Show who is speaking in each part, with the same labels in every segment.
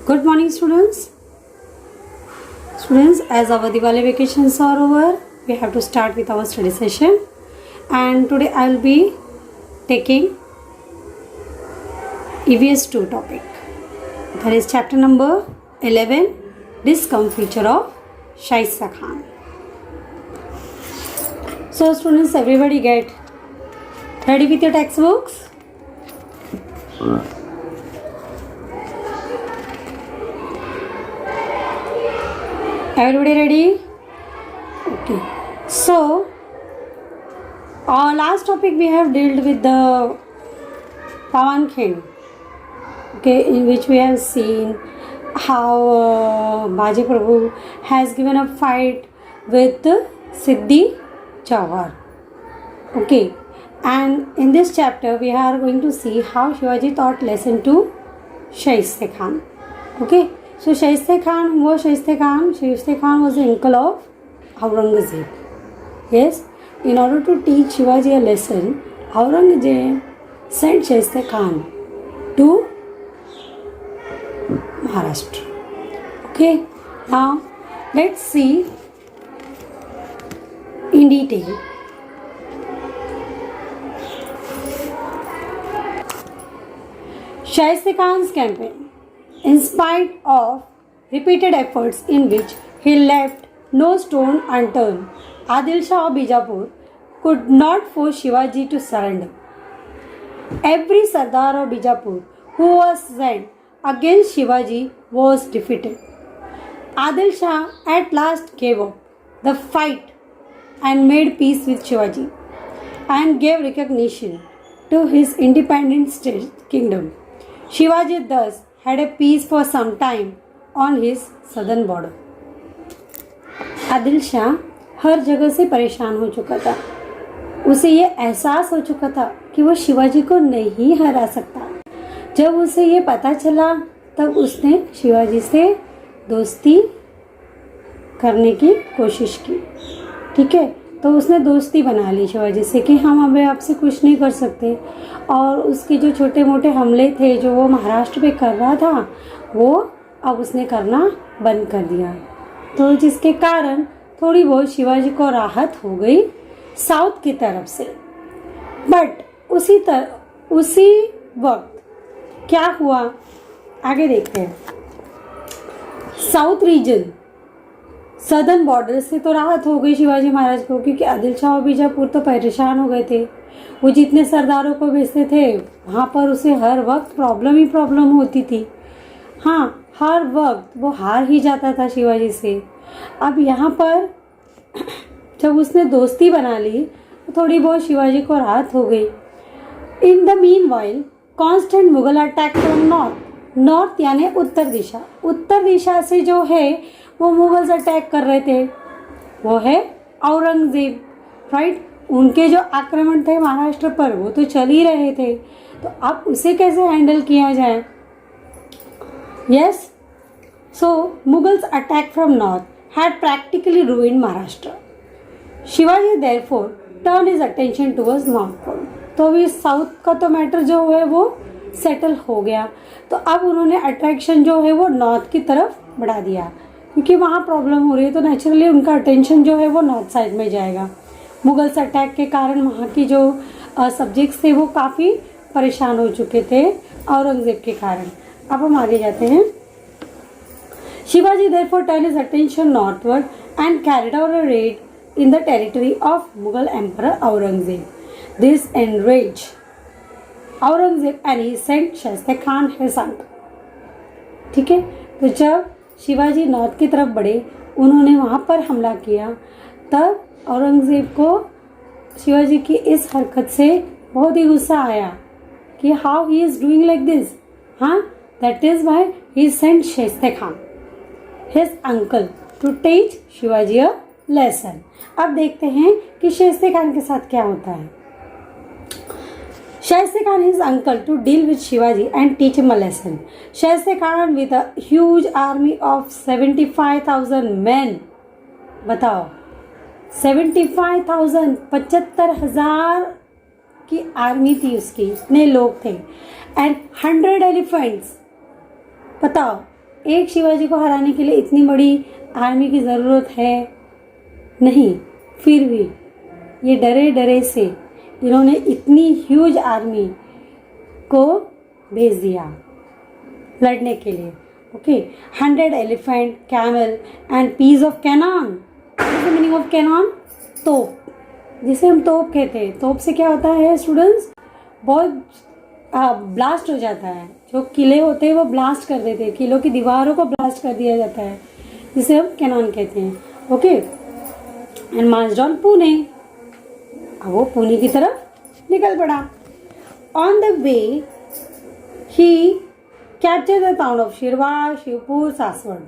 Speaker 1: Good morning, students. As our Diwali vacations are over, we have to start with our study session. And today I will be taking EVS 2 topic. That is chapter number 11, Discomfiture of Shaista Khan. So students, everybody get ready with your textbooks? Everybody ready? Okay. So, our last topic we have dealt with the Pawan Khend. Okay, in which we have seen how Baji Prabhu has given a fight with Siddhi Jawhar. Okay, and in this chapter we are going to see how Shivaji taught lesson to Shaista Khan. Okay. So Shaista Khan, who was Shaista Khan? Shaista Khan was the uncle of Aurangzeb. Yes, in order to teach Shivaji a lesson, Aurangzeb sent Shaista Khan to Maharashtra. Okay, now let's see in detail. Shaista Khan's campaign. In spite of repeated efforts in which he left no stone unturned, Adil Shah of Bijapur could not force Shivaji to surrender. Every Sardar of Bijapur who was sent against Shivaji was defeated. Adil Shah at last gave up the fight and made peace with Shivaji and gave recognition to his independent state kingdom. Shivaji thus had a peace for some time on his southern border. Adil Shah हर जगह से परेशान हो चुका था. उसे ये एहसास हो चुका था कि वो शिवाजी को नहीं हरा सकता. जब उसे ये पता चला तब उसने शिवाजी से दोस्ती करने की कोशिश की. ठीक है, तो उसने दोस्ती बना ली शिवाजी से कि हम अभी आपसे कुछ नहीं कर सकते. और उसके जो छोटे मोटे हमले थे जो वो महाराष्ट्र पे कर रहा था वो अब उसने करना बंद कर दिया. तो जिसके कारण थोड़ी बहुत शिवाजी को राहत हो गई साउथ की तरफ से. बट उसी वक्त क्या हुआ आगे देखते हैं. साउथ रीजन सदर्न बॉर्डर से तो राहत हो गई शिवाजी महाराज को, क्योंकि आदिल शाह और बीजापुर तो परेशान हो गए थे. वो जितने सरदारों को भेजते थे वहाँ पर उसे हर वक्त प्रॉब्लम होती थी. हाँ, हर वक्त वो हार ही जाता था शिवाजी से. अब यहाँ पर जब उसने दोस्ती बना ली तो थोड़ी बहुत शिवाजी को राहत हो गई. In the mean while constant Mughal attack from north यानी उत्तर दिशा से जो है वो मुगल्स अटैक कर रहे थे. वो है औरंगजेब, राइट. उनके जो आक्रमण थे महाराष्ट्र पर वो तो चल ही रहे थे. तो अब उसे कैसे हैंडल किया जाए. Yes, so Mughals attack from north had practically ruined Maharashtra. Shivaji therefore turn his attention towards north pole. तो अभी साउथ का तो मैटर जो है वो सेटल हो गया. तो अब उन्होंने अट्रैक्शन जो है वो नॉर्थ की तरफ बढ़ा दिया, क्योंकि वहाँ प्रॉब्लम हो रही है. तो नेचुरली उनका अटेंशन जो है वो नॉर्थ साइड में जाएगा. मुगल्स अटैक के कारण वहाँ की जो सब्जेक्ट्स थे वो काफ़ी परेशान हो चुके थे औरंगजेब के कारण. अब हम आगे जाते हैं. Shivaji therefore turn his attention northward and carried out a raid in the territory of Mughal emperor Aurangzeb. This enrage Aurangzeb and he sent Shaista Khan his uncle. ठीक है, तो जब शिवाजी नॉर्थ की तरफ बढ़े, उन्होंने वहाँ पर हमला किया, तब औरंगजेब को शिवाजी की इस हरकत से बहुत ही गुस्सा आया कि how he is doing like this. हाँ, that is why he sent Shaista Khan his uncle to teach Shivaji a lesson. अब देखते हैं कि शाइस्ता खान के साथ क्या होता है. Shaista Khan his uncle to deal with Shivaji and teach him a lesson. Shaista Khan with a huge army of 75,000 men. बताओ, 75,000 75,000 की आर्मी थी उसकी, इतने लोग थे. And 100 elephants. बताओ, एक शिवाजी को हराने के लिए इतनी बड़ी आर्मी की ज़रूरत है नहीं, फिर भी ये डरे डरे से इन्होंने इतनी ह्यूज आर्मी को भेज दिया लड़ने के लिए। Okay, 100 elephant, camel and piece of cannon. What is the meaning of cannon? तोप, जिसे हम तोप कहते हैं। तोप से क्या होता है स्टूडेंट्स? बहुत ब्लास्ट हो जाता है। जो किले होते हैं वो ब्लास्ट कर देते हैं, किलों की दीवारों को ब्लास्ट कर दिया जाता है, जिसे हम कैनॉन कहते हैं। Okay, and marched on Pune. अब वो पुणे की तरफ निकल पड़ा। On the way he capture the town of Shirwa, Shivapur, Saswad.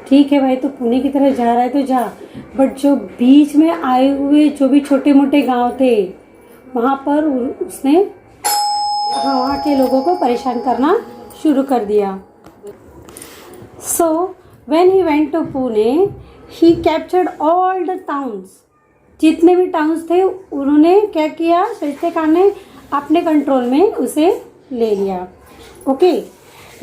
Speaker 1: ठीक है भाई, तो पुणे की तरफ जा रहा है तो जा, बट जो बीच में आए हुए जो भी छोटे मोटे गांव थे वहां पर उसने वहाँ के लोगों को परेशान करना शुरू कर दिया। So when he went to Pune he captured all the towns. जितने भी टाउन्स थे उन्होंने क्या किया, शाइस्ते खान ने अपने कंट्रोल में उसे ले लिया। ओके,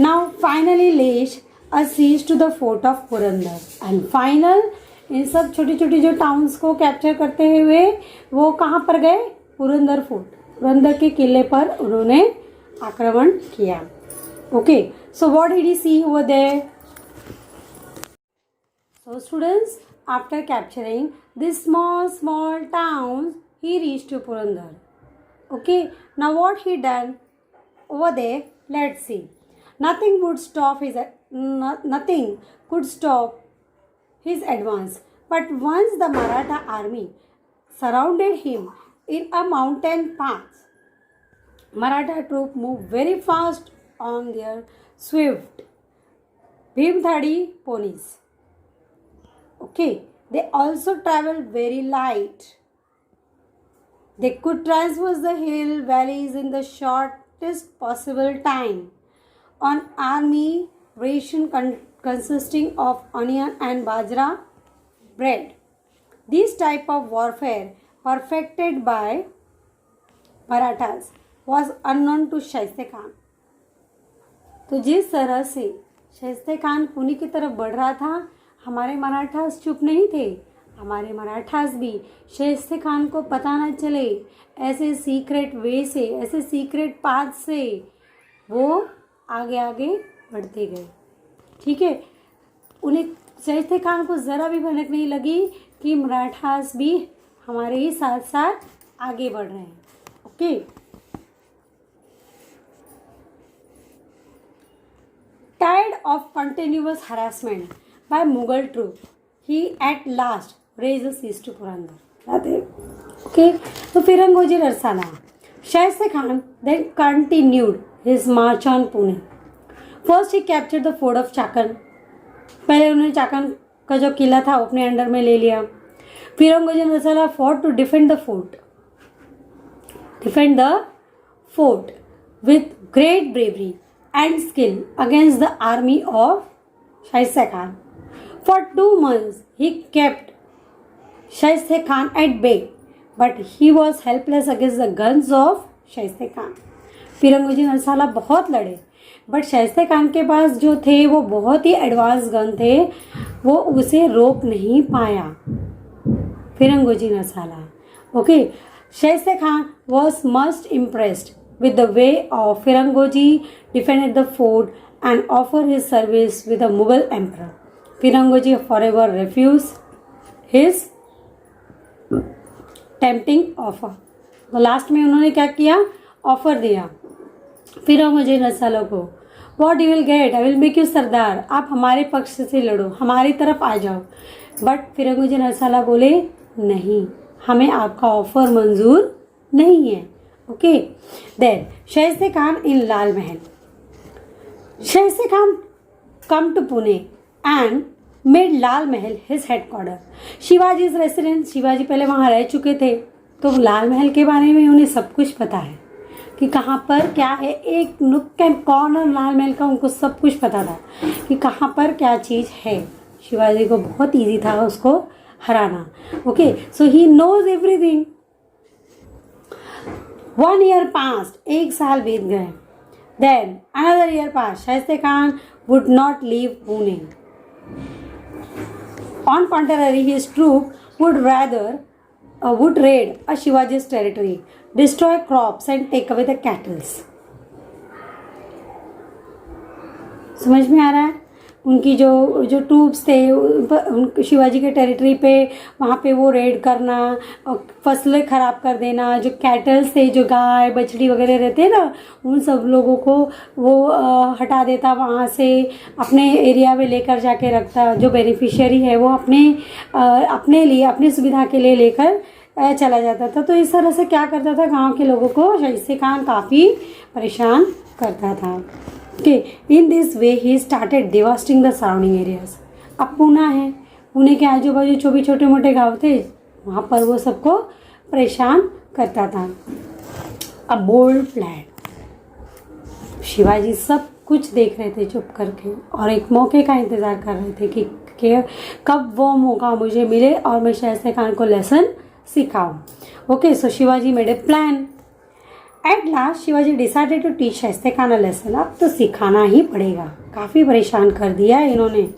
Speaker 1: नाउ फाइनली लेश a siege to the fort of Purandar and final इन सब छोटी छोटी जो टाउन्स को कैप्चर करते हुए वो कहाँ पर गए? पुरंदर फोर्ट, पुरंदर के किले पर उन्होंने आक्रमण किया। Okay, so what did he see over there? So students, after capturing this small towns he reached to Purandar. Okay, now what he done over there? Let's see. Nothing could stop his advance. But once the Maratha army surrounded him in a mountain pass, Maratha troops moved very fast on their swift Bhimthadi ponies. Okay, they also traveled very light. They could traverse the hill valleys in the shortest possible time on army ration consisting of onion and bajra bread. This type of warfare perfected by Marathas was unknown to Shaiste Khan. तो जिस तरह से शाइस्ते खान पुणे की तरफ बढ़ रहा था, हमारे मराठास चुप नहीं थे। हमारे मराठास भी शाइस्ते खान को पता न चले ऐसे सीक्रेट वे से, ऐसे सीक्रेट पाथ से वो आगे आगे बढ़ते गए। ठीक है, उन्हें शाइस्ते खान को ज़रा भी भनक नहीं लगी कि मराठास भी हमारे ही साथ साथ आगे बढ़ रहे हैं। Okay, tired of continuous harassment by Mughal troops, he at last raised a siege to Purandar. Okay, so Firangoji Narsala. Shaiste Khan then continued his march on Pune. First he captured the fort of Chakan. पहले उन्होंने चाकन का जो किला था अपने under में ले लिया। Firangoji Narsala fought to defend the fort with great bravery and skill against the army of Shaiste Khan. For 2 months he kept Shaiste Khan at bay, but he was helpless against the guns of Shaiste Khan. Firangoji Narsala बहुत लड़े, but शाइस्ते Khan के पास जो थे वो बहुत ही advance gun थे, वो उसे रोक नहीं पाया Firangoji Narsala. Okay, शाइस्ते Khan was much impressed with the way of Firangoji defended the fort and offered his service with the Mughal emperor. Firangoji forever refused his tempting offer. तो लास्ट में उन्होंने क्या किया? ऑफर दिया फिरंगोजी नरसाला को। What you will get? I will make you सरदार। आप हमारे पक्ष से लड़ो, हमारी तरफ आ जाओ। बट फिरंगोजी नरसाला बोले नहीं, हमें आपका ऑफर मंजूर नहीं है। Okay, then Shaiste Khan in Lal Mahal. Shaiste Khan come to Pune and made Lal Mahal his headquarter. Shivaji is resident. Shivaji पहले वहाँ रह चुके थे, तो लाल महल के बारे में उन्हें सब कुछ पता है कि कहाँ पर क्या है। एक नुक एंड कॉर्नर लाल महल का उनको सब कुछ पता था कि कहाँ पर क्या चीज़ है। शिवाजी को बहुत इजी था उसको हराना। Okay, so he knows everything. 1 year passed, 1 साल बीत गए। Then another year passed. Shaista Khan would not leave Pune. On contrary, his troop would raid a Shivaji's territory, destroy crops and take away the cattle. समझ में आ रहा है? उनकी जो troops थे शिवाजी के टेरिटरी पे, वहाँ पे वो रेड करना और फसलें ख़राब कर देना, जो कैटल्स थे, जो गाय बछड़ी वगैरह रहते हैं ना, उन सब लोगों को वो हटा देता वहाँ से, अपने एरिया में लेकर जाके रखता। जो बेनिफिशियरी है वो अपने लिए, अपनी सुविधा के लिए लेकर चला जाता था। तो इस तरह से क्या करता था, गाँव के लोगों को शाइस्ते खान काफ़ी परेशान करता था। Okay, in this way he started devastating the surrounding areas. अब पूना है, पुणे के आजू बाजू जो भी छोटे मोटे गाँव थे वहाँ पर वो सबको परेशान करता था। A bold plan. शिवाजी सब कुछ देख रहे थे चुप करके और एक मौके का इंतज़ार कर रहे थे कि कब वो मौका मुझे मिले और मैं शाइस्ते खान को लेसन सिखाऊं। Okay, so Shivaji made a plan. At last Shivaji decided to teach Shaiste Khan a lesson. अब तो सिखाना ही पड़ेगा, काफ़ी परेशान कर दिया है इन्होंने।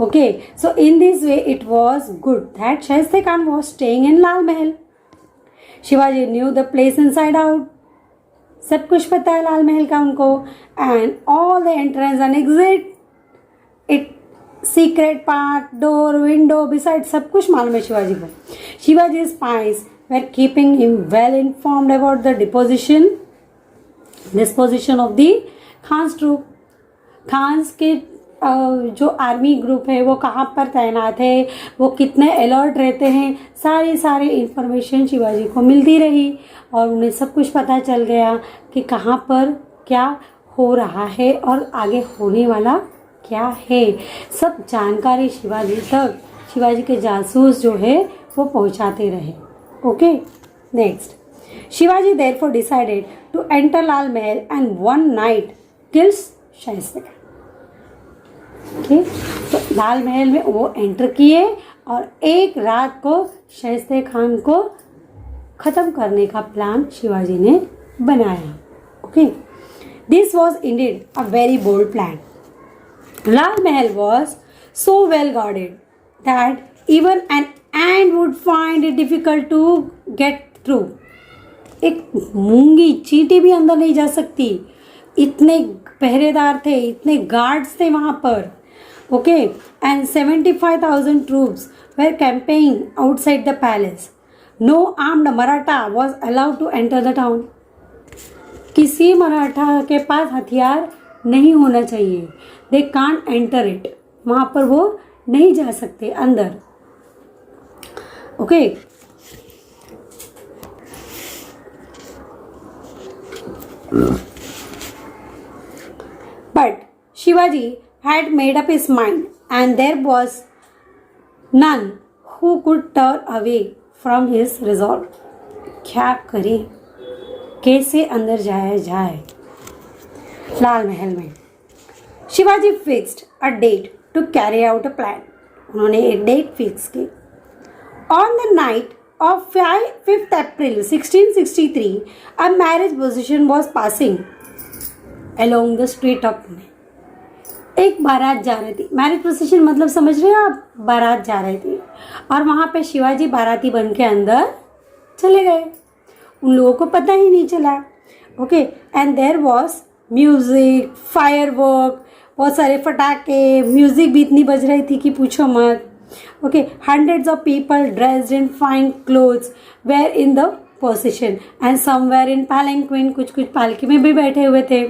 Speaker 1: Okay, so in this way it was good that Shaiste Khan was staying in Lal Mahal. Shivaji knew the place inside out. सब कुछ पता है लाल महल का उनको, and all the entrance and exit, it secret part, door, window, beside, सब कुछ मालूम है शिवाजी को। Shivaji spies were keeping him well informed about the disposition of the Khan's troop. Khan's के जो आर्मी ग्रुप है वो कहाँ पर तैनात है, वो कितने अलर्ट रहते हैं, सारी इंफॉर्मेशन शिवाजी को मिलती रही और उन्हें सब कुछ पता चल गया कि कहाँ पर क्या हो रहा है और आगे होने वाला क्या है। सब जानकारी शिवाजी तक शिवाजी के जासूस जो है वो पहुँचाते रहे। Okay, next. Shivaji therefore decided to enter Lal Mahal and one night kills शाइस्ते Khan. Okay, तो लाल महल में वो एंटर किए और एक रात को शाइस्ते खान को ख़त्म करने का प्लान शिवाजी ने बनाया। Okay, this was indeed a very bold plan. Lal Mahal was so well guarded that even an ant would find it difficult to get through. एक मूंगी चींटी भी अंदर नहीं जा सकती, इतने पहरेदार थे, इतने गार्ड्स थे वहाँ पर। Okay, and 75,000 troops were camping outside the palace. No armed Maratha was allowed to enter the town. किसी मराठा के पास हथियार नहीं होना चाहिए। दे कांट एंटर इट, वहाँ पर वो नहीं जा सकते अंदर। Okay, but Shivaji had made up his mind and there was none who could turn away from his resolve. क्या करें, कैसे अंदर जाया जाए। लाल महल में Shivaji fixed a date to carry out a plan. उन्होंने एक डेट फिक्स की। On the night of 5th April 1663, a marriage procession was passing along the street of Pune. एक बारात जा रही थी। मैरिज प्रोसेशन मतलब समझ रहे हो आप, बारात जा रही थी और वहाँ पे शिवाजी बाराती बन के अंदर चले गए। उन लोगों को पता ही नहीं चला। Okay, and there was music, firework, बहुत सारे फटाके, म्यूजिक भी इतनी बज रही थी कि पूछो मत। Okay, hundreds of people dressed in fine clothes were in the procession and some were in palanquin, कुछ पालकी में भी बैठे हुए थे,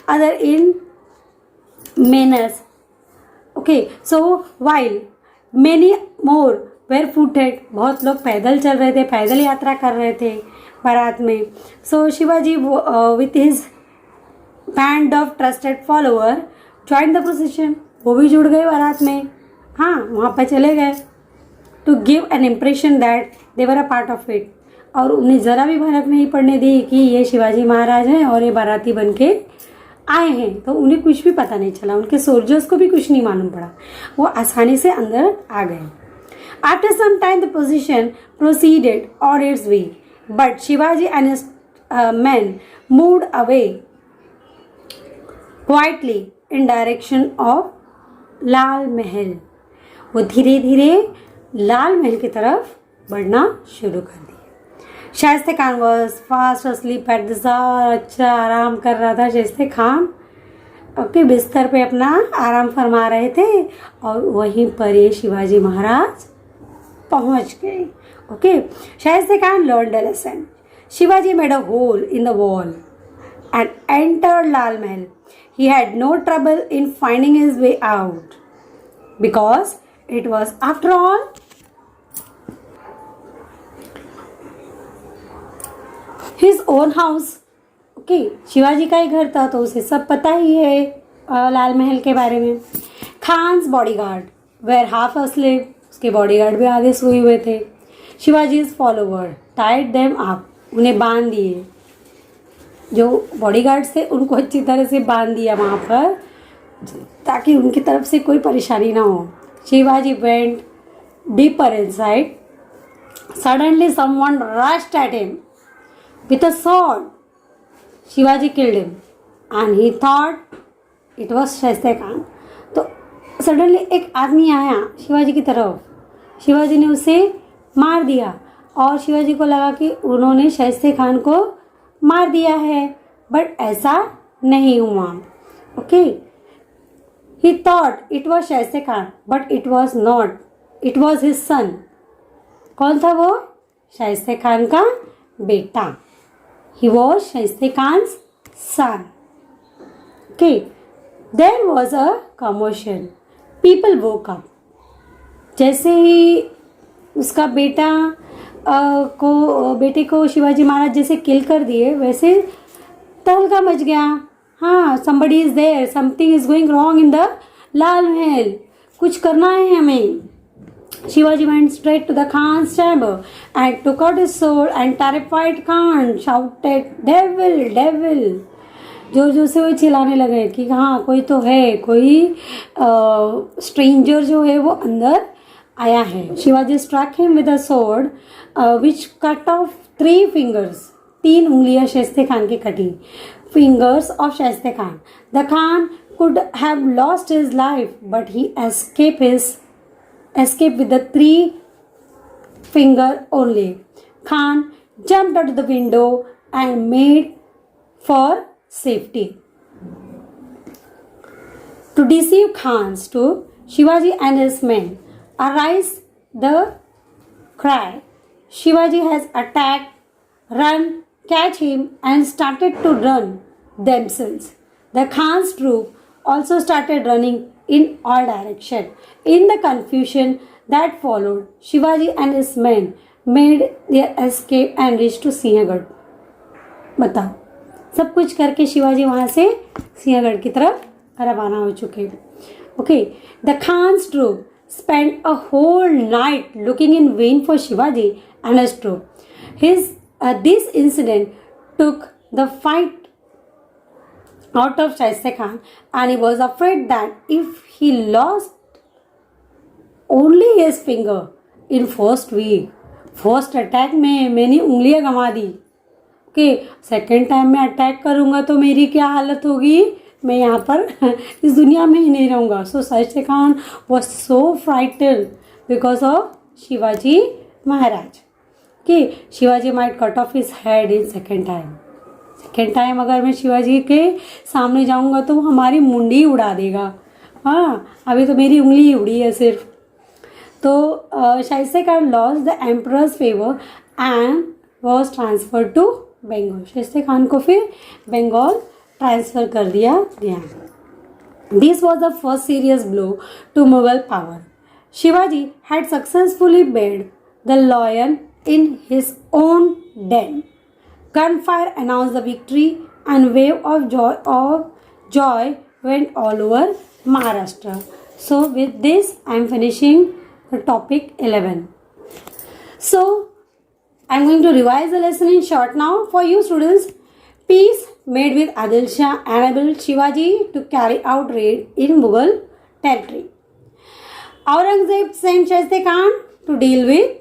Speaker 1: other in menus. Okay, so while many more were footed, बहुत लोग पैदल चल रहे थे, पैदल यात्रा कर रहे थे बारात में। So Shivaji with his band of trusted follower joined the procession, वो भी जुड़ गए बारात में। हाँ, वहाँ पर चले गए to give an impression that they were a part of it, और उन्हें ज़रा भी भनक नहीं पड़ने दी कि ये शिवाजी महाराज हैं और ये बाराती बन के आए हैं। तो उन्हें कुछ भी पता नहीं चला, उनके सोल्जर्स को भी कुछ नहीं मालूम पड़ा, वो आसानी से अंदर आ गए। After some time the position proceeded on its way, but Shivaji and his men moved away quietly in direction of Lal Mahal. वो धीरे धीरे लाल महल की तरफ बढ़ना शुरू कर दिया। Shaista Khan was fast asleep at the सार। अच्छा आराम कर रहा था शाइस्ते खान, ओके, बिस्तर पे अपना आराम फरमा रहे थे और वहीं पर ये शिवाजी महाराज पहुंच गए। Okay, शाइस्ते Khan learned a lesson. Shivaji made a hole in the wall and entered Lal Mahal. He had no trouble in finding his way out because it was, after all, his own house. Okay, Shivaji का ही घर था तो उसे सब पता ही है लाल महल के बारे में। Khan's bodyguard were half asleep. उसके बॉडीगार्ड भी आधे सोए हुए थे। Shivaji's follower tied them up. उन्हें बांध दिए, जो बॉडीगार्ड्स थे उनको अच्छी तरह से बांध दिया वहाँ पर ताकि उनकी तरफ से कोई परेशानी ना हो। Shivaji went deeper inside. Suddenly someone rushed at him with a sword. Shivaji killed him and he thought it was Shaista Khan. तो सडनली एक आदमी आया शिवाजी की तरफ। शिवाजी ने उसे मार दिया और शिवाजी को लगा कि उन्होंने शाइस्ते खान को मार दिया है, बट ऐसा नहीं हुआ। Okay, he thought it was Shaista Khan but it was not, it was his son. कौन था वो? शाइस्ते खान का बेटा। He was Shaista Khan's son. Okay, there was a commotion. People woke up. जैसे ही उसका बेटे को शिवाजी महाराज जैसे किल कर दिए वैसे तहलका मच गया। हाँ, somebody is there, something is going wrong in the Lal Mahal, कुछ करना है हमें। Shivaji went straight to the Khan's chamber and took out his sword and terrified Khan shouted, "Devil, devil!" जोर जोर से वो चिल्लाने लगे कि हाँ कोई तो है, कोई स्ट्रेंजर जो है वो अंदर आया है। Shivaji struck him with a sword which cut off 3 fingers. 3 उंगलियां शाइस्ते खान की कटी। Fingers of शाइस्ते Khan. The Khan could have lost his life, but he escaped with the 3 finger only. Khan jumped out of the window and made for safety. To deceive Khans too, Shivaji and his men arise the cry, Shivaji has attacked, run, catch him, and started to run themselves. The Khan's troop also started running in all directions. In the confusion that followed, Shivaji and his men made their escape and reached to Sinhagad. बताओ, सब कुछ करके शिवाजी वहाँ से सिंहगढ़ की तरफ रवाना हो चुके। Okay, the Khan's troop spent a whole night looking in vain for Shivaji and his troop. This incident took the fight out of Shaiste Khan, and he was afraid that if he lost only his finger in first attack में मैंने उंगलियां गंवा दी। Okay, second time में attack करूँगा तो मेरी क्या हालत होगी, मैं यहाँ पर इस दुनिया में ही नहीं रहूँगा। So Shaista Khan was so frightened because of Shivaji Maharaj कि Shivaji might cut off his head in second time अगर मैं शिवाजी के सामने जाऊँगा तो वो हमारी मुंडी उड़ा देगा। हाँ, अभी तो मेरी उंगली ही उड़ी है सिर्फ। तो Shaista Khan lost the emperor's favour and was transfer to Bengal. Shaista Khan को फिर बंगाल ट्रांसफर कर दिया गया। This was the first serious blow to Mughal power. Shivaji had successfully beard the lion in his own den. Gunfire announced the victory and wave of joy went all over Maharashtra. So with this I am finishing the topic 11. So I am going to revise the lesson in short now for you students. Peace made with Adil Shah enabled Shivaji to carry out raid in Mughal territory. Aurangzeb sent Shaiste Khan to deal with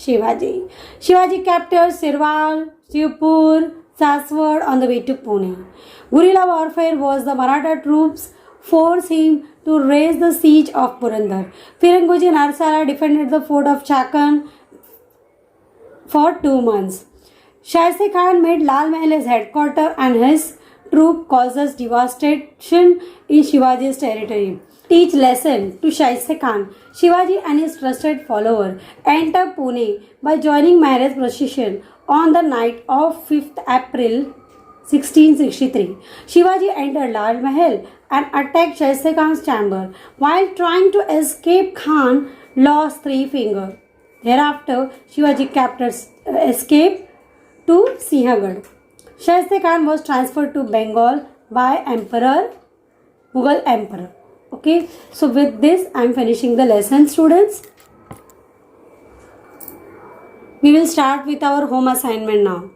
Speaker 1: Shivaji. Shivaji captured Sirwal, Shivpur, southward on the way to Pune. Guerrilla warfare was the Maratha troops forced him to raise the siege of Purandar. Firangoji and Arsala defended the fort of Chakan for 2 months. Shaiste Khan made Lal Mahal his headquarters and his troop causes devastation in Shivaji's territory. Teach lesson to Shaiste Khan. Shivaji and his trusted follower entered Pune by joining Maharaj procession on the night of 5th April 1663. Shivaji entered Lal Mahal and attacked Shaiste Khan's chamber. While trying to escape, Khan lost 3 fingers. Thereafter, Shivaji escaped to Sinhagad. Shaiste Khan was transferred to Bengal by Mughal Emperor. Okay, so with this I am finishing the lesson, students. We will start with our home assignment now.